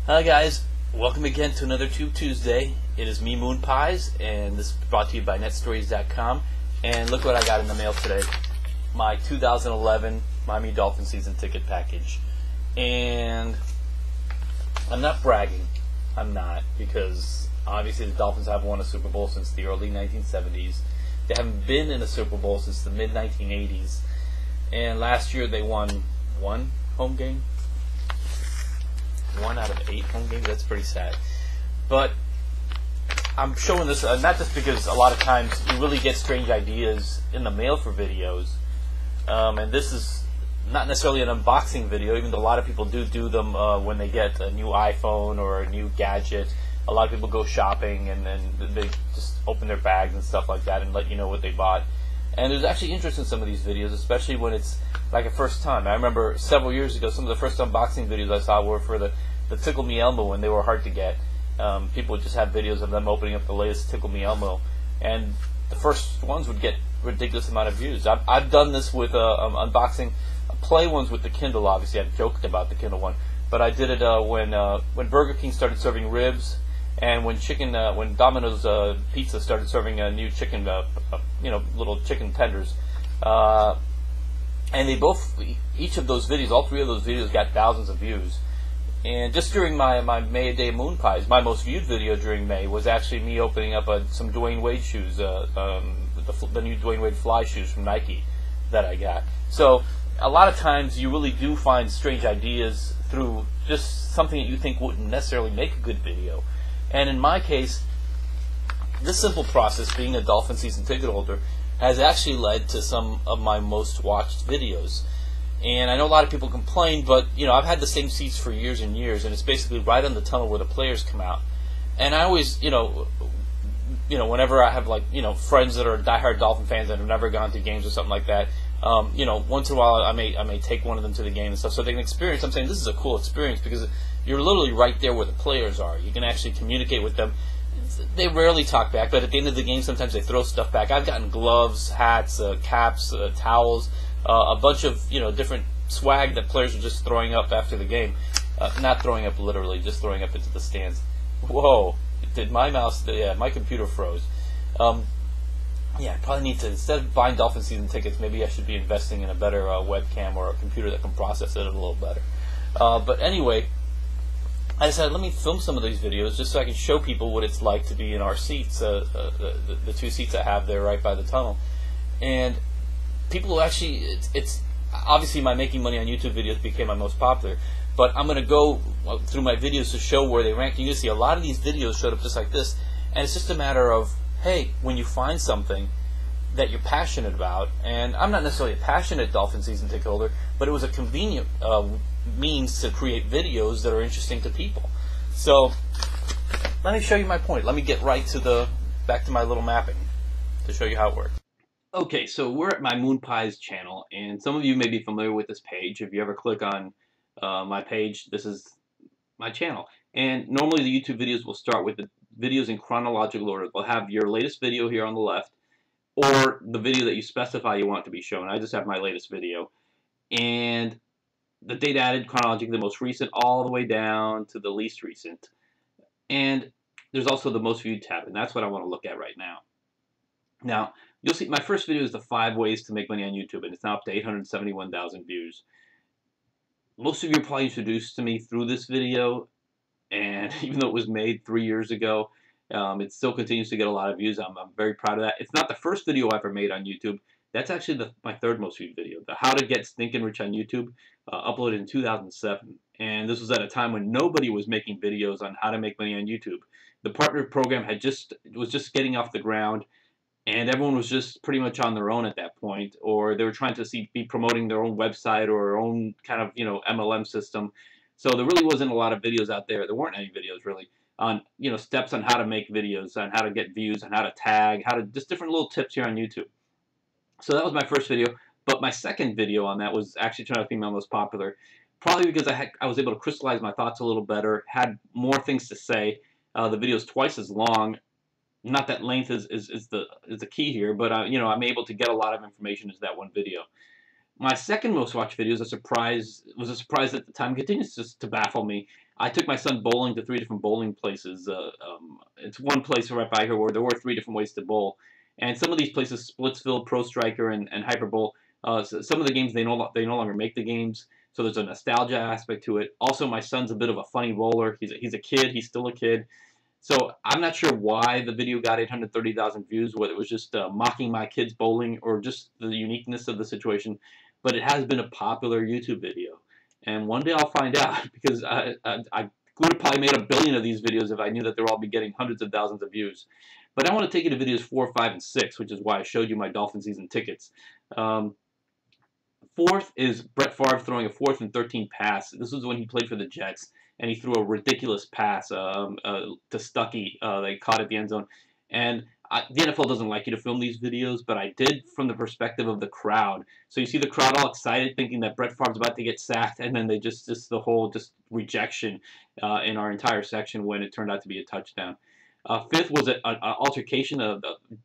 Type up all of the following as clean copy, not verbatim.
Hi guys, welcome again to another Tube Tuesday. It is me, Moon Pies, and this is brought to you by netstories.com. And look what I got in the mail today. My 2011 Miami Dolphins season ticket package. And I'm not bragging. I'm not, because obviously the Dolphins haven't won a Super Bowl since the early 1970s. They haven't been in a Super Bowl since the mid-1980s. And last year they won one home game. 1 out of 8 home games. That's pretty sad. But I'm showing this not just because a lot of times you really get strange ideas in the mail for videos, and this is not necessarily an unboxing video, even though a lot of people do them when they get a new iPhone or a new gadget. A lot of people go shopping and then they just open their bags and stuff like that and let you know what they bought. And there's actually interest in some of these videos, especially when it's like a first time. I remember several years ago, some of the first unboxing videos I saw were for the Tickle Me Elmo when they were hard to get. People would just have videos of them opening up the latest Tickle Me Elmo, and the first ones would get ridiculous amount of views. I've done this with unboxing Play ones with the Kindle. Obviously, I've joked about the Kindle one, but I did it when Burger King started serving ribs, and when Domino's Pizza started serving new chicken, little chicken tenders. And each of those videos, all 3 of those videos got thousands of views. And just during my May Day Moon Pies, my most viewed video during May was actually me opening up some Dwayne Wade shoes, the new Dwayne Wade Fly shoes from Nike that I got. So a lot of times you really do find strange ideas through just something that you think wouldn't necessarily make a good video. And in my case, this simple process, being a Dolphin season ticket holder, has actually led to some of my most watched videos. And I know a lot of people complain, but I've had the same seats for years and years, and it's basically right on the tunnel where the players come out. And I always, whenever I have friends that are diehard Dolphin fans that have never gone to games or something like that, once in a while I may take one of them to the game and stuff, so they can experience. I'm saying this is a cool experience because you're literally right there where the players are. You can actually communicate with them. They rarely talk back, but at the end of the game, sometimes they throw stuff back. I've gotten gloves, hats, caps, towels, a bunch of different swag that players are just throwing up after the game. Not throwing up literally, just throwing up into the stands. Whoa! Did my mouse? Yeah, my computer froze. Yeah, I probably need to, instead of buying Dolphin season tickets, maybe I should be investing in a better webcam or a computer that can process it a little better. But anyway, I decided let me film some of these videos just so I can show people what it's like to be in our seats, the 2 seats I have there right by the tunnel. And people actually, it's obviously my making money on YouTube videos became my most popular, but I'm going to go through my videos to show where they rank. You're going to see a lot of these videos showed up just like this, and it's just a matter of, hey, when you find something that you're passionate about, and I'm not necessarily a passionate Dolphin season ticket holder, but it was a convenient means to create videos that are interesting to people. So let me show you my point. Let me get right to back to my little mapping to show you how it works. Okay, so we're at my Moon Pies channel, and some of you may be familiar with this page. If you ever click on my page, this is my channel. And normally the YouTube videos will start with the videos in chronological order. They'll have your latest video here on the left, or the video that you specify you want to be shown. I just have my latest video. And the date added chronologically, the most recent, all the way down to the least recent. And there's also the most viewed tab, and that's what I want to look at right now. Now, you'll see my first video is the 5 ways to make money on YouTube, and it's now up to 871,000 views. Most of you are probably introduced to me through this video, and even though it was made 3 years ago, it still continues to get a lot of views. I'm very proud of that. It's not the first video I ever made on YouTube. That's actually my 3rd most viewed video, the How to Get Stinkin' Rich on YouTube, uploaded in 2007. And this was at a time when nobody was making videos on how to make money on YouTube. The partner program was just getting off the ground, and everyone was just pretty much on their own at that point, or they were trying to be promoting their own website or their own kind of MLM system. So there really wasn't a lot of videos out there. There weren't any videos really on steps on how to make videos, on how to get views, on how to tag, just different little tips here on YouTube. So that was my first video, but my second video on that was actually turned out to be my most popular, probably because I was able to crystallize my thoughts a little better, had more things to say. The video is twice as long. Not that length is the key here, but I'm able to get a lot of information into that one video. My second most watched video is a surprise. Was a surprise at the time. It continues to baffle me. I took my son bowling to 3 different bowling places. It's one place right by here where there were 3 different ways to bowl, and some of these places, Splitsville, Pro Striker, and Hyper Bowl. Some of the games they no longer make the games, so there's a nostalgia aspect to it. Also, my son's a bit of a funny bowler. He's a kid. He's still a kid. So I'm not sure why the video got 830,000 views, whether it was just mocking my kids bowling or just the uniqueness of the situation, but it has been a popular YouTube video. And one day I'll find out because I would have probably made a billion of these videos if I knew that they would all be getting hundreds of thousands of views. But I want to take you to videos 4, 5, and 6, which is why I showed you my Dolphin season tickets. Fourth is Brett Favre throwing a 4th and 13 pass. This was when he played for the Jets, and he threw a ridiculous pass to Stuckey. They caught at the end zone. And the NFL doesn't like you to film these videos, but I did from the perspective of the crowd. So you see the crowd all excited, thinking that Brett Favre's about to get sacked, and then they just the whole rejection in our entire section when it turned out to be a touchdown. Fifth was an altercation of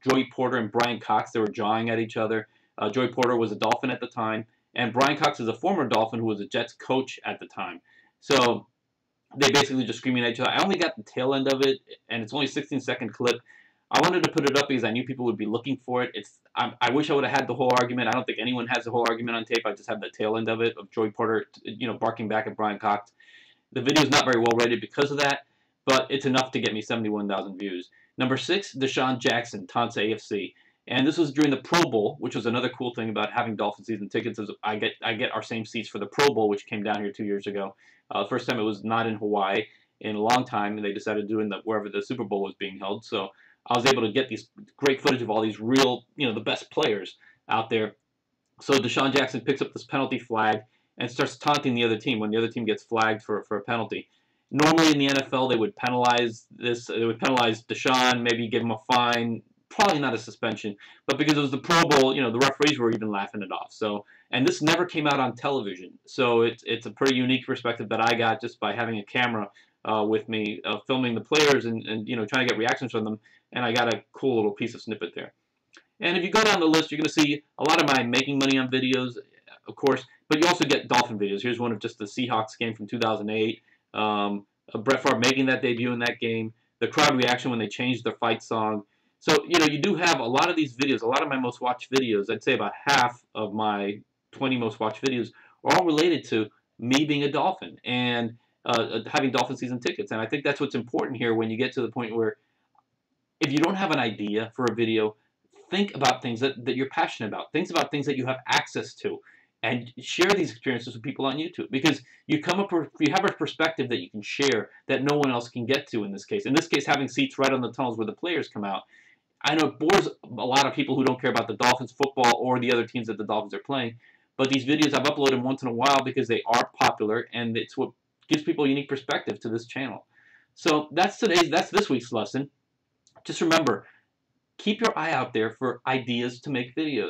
Joey Porter and Brian Cox. They were jawing at each other. Joey Porter was a Dolphin at the time, and Brian Cox is a former Dolphin who was a Jets coach at the time. So they basically just screaming at each other. I only got the tail end of it, and it's only a 16-second clip. I wanted to put it up because I knew people would be looking for it. I wish I would have had the whole argument. I don't think anyone has the whole argument on tape. I just have the tail end of it, of Joey Porter, barking back at Brian Cox. The video is not very well rated because of that, but it's enough to get me 71,000 views. Number 6, DeSean Jackson, taunts AFC. And this was during the Pro Bowl, which was another cool thing about having Dolphin season tickets. Is I get our same seats for the Pro Bowl, which came down here 2 years ago. The first time it was not in Hawaii in a long time, and they decided to do it wherever the Super Bowl was being held. So I was able to get these great footage of all these real, the best players out there. So DeSean Jackson picks up this penalty flag and starts taunting the other team when the other team gets flagged for a penalty. Normally in the NFL, they would penalize this. They would penalize DeSean, maybe give him a fine. Probably not a suspension, but because it was the Pro Bowl, the referees were even laughing it off. So, and this never came out on television, so it's a pretty unique perspective that I got just by having a camera with me, filming the players and trying to get reactions from them, and I got a cool little piece of snippet there. And if you go down the list, you're going to see a lot of my making money on videos, of course, but you also get Dolphin videos. Here's one of just the Seahawks game from 2008, Brett Favre making that debut in that game, the crowd reaction when they changed their fight song. So, you do have a lot of these videos, a lot of my most watched videos, I'd say about half of my 20 most watched videos are all related to me being a Dolphin and having Dolphin season tickets. And I think that's what's important here when you get to the point where if you don't have an idea for a video, think about things that you're passionate about. Think about things that you have access to. And share these experiences with people on YouTube because you have a perspective that you can share that no one else can get to in this case. In this case, having seats right on the tunnels where the players come out. I know it bores a lot of people who don't care about the Dolphins football or the other teams that the Dolphins are playing, but these videos I've uploaded once in a while because they are popular and it's what gives people a unique perspective to this channel. So that's this week's lesson. Just remember, keep your eye out there for ideas to make videos.